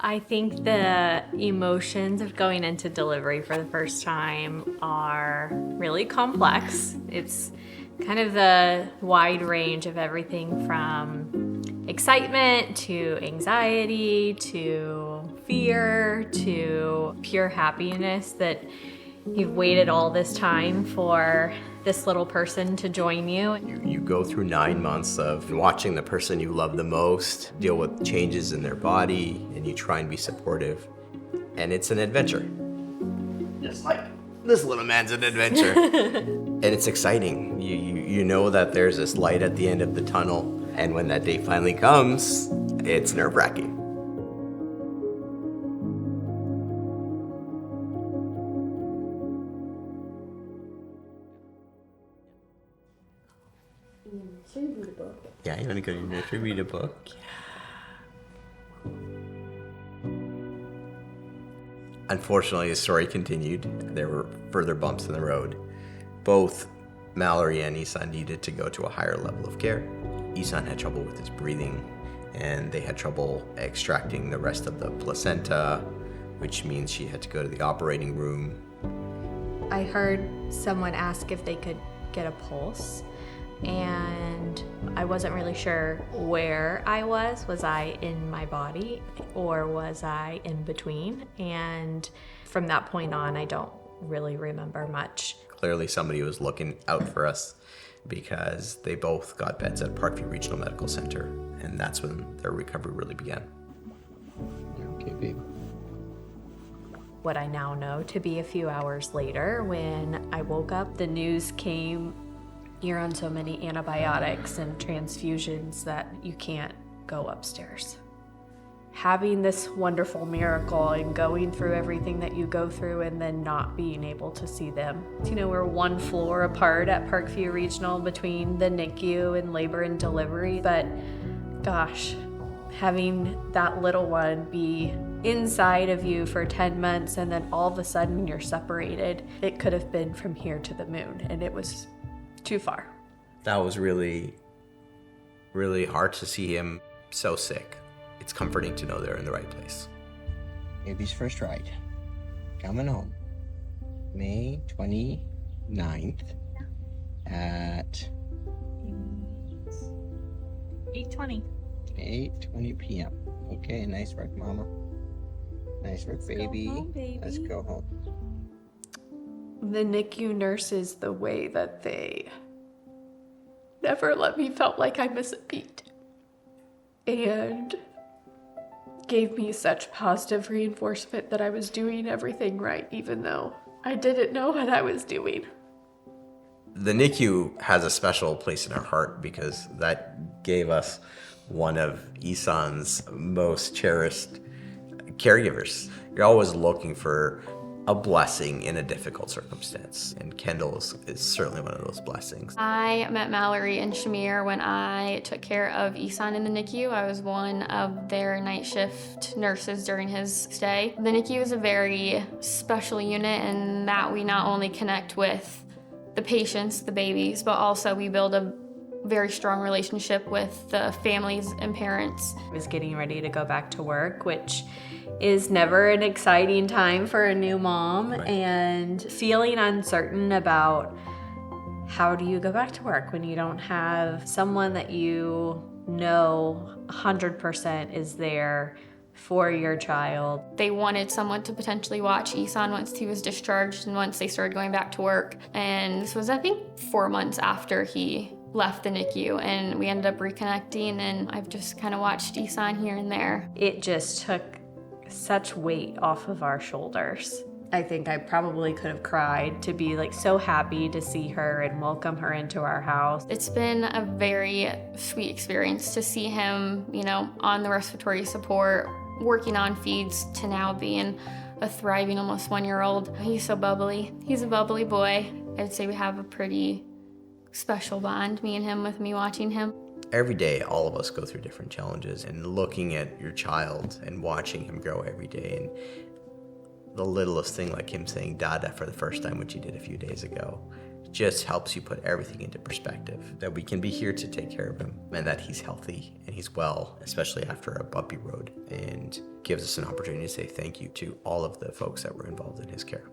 I think the emotions of going into delivery for the first time are really complex. It's kind of the wide range of everything from excitement to anxiety to fear to pure happiness that you've waited all this time for this little person to join you. You go through 9 months of watching the person you love the most deal with changes in their body, and you try and be supportive. And it's an adventure. Just like this little man's an adventure. And it's exciting. You know that there's this light at the end of the tunnel, and when that day finally comes, it's nerve-wracking. Yeah, you want to go to your nursery, read a book? Yeah. Unfortunately, the story continued. There were further bumps in the road. Both Mallory and Isan needed to go to a higher level of care. Isan had trouble with his breathing, and they had trouble extracting the rest of the placenta, which means she had to go to the operating room. I heard someone ask if they could get a pulse, and I wasn't really sure where I was. Was I in my body or was I in between? And from that point on, I don't really remember much. Clearly somebody was looking out for us because they both got beds at Parkview Regional Medical Center, and that's when their recovery really began. Okay, babe. What I now know to be a few hours later, when I woke up, the news came, you're on so many antibiotics and transfusions that you can't go upstairs. Having this wonderful miracle and going through everything that you go through and then not being able to see them. You know, we're one floor apart at Parkview Regional between the NICU and labor and delivery, but gosh, having that little one be inside of you for 10 months and then all of a sudden you're separated, it could have been from here to the moon, and it was too far. That was really, really hard to see him so sick. It's comforting to know they're in the right place. Baby's first ride. Coming home. May 29th at 8:20. 8:20 p.m. Okay, nice work, Mama. Nice work, baby. Go home, baby. Let's go home. The NICU nurses, the way that they never let me felt like I miss a beat, and gave me such positive reinforcement that I was doing everything right, even though I didn't know what I was doing. The NICU has a special place in our heart because that gave us one of Isan's most cherished caregivers. You're always looking for a blessing in a difficult circumstance, and Kendall is certainly one of those blessings. I met Mallory and Shamir when I took care of Isan in the NICU. I was one of their night shift nurses during his stay. The NICU is a very special unit in that we not only connect with the patients, the babies, but also we build a very strong relationship with the families and parents. I was getting ready to go back to work, which is never an exciting time for a new mom, Right. And feeling uncertain about how do you go back to work when you don't have someone that you know 100% is there for your child. They wanted someone to potentially watch Isan once he was discharged and once they started going back to work. And this was, I think, 4 months after he left the NICU, and we ended up reconnecting, and I've just kind of watched Isan here and there. It just took such weight off of our shoulders. I think I probably could have cried to be like so happy to see her and welcome her into our house. It's been a very sweet experience to see him, you know, on the respiratory support, working on feeds, to now being a thriving almost 1-year-old. He's so bubbly. He's a bubbly boy. I'd say we have a pretty special bond, me and him, with me watching him. Every day, all of us go through different challenges, and looking at your child and watching him grow every day, and the littlest thing like him saying Dada for the first time, which he did a few days ago, just helps you put everything into perspective, that we can be here to take care of him and that he's healthy and he's well, especially after a bumpy road, and gives us an opportunity to say thank you to all of the folks that were involved in his care.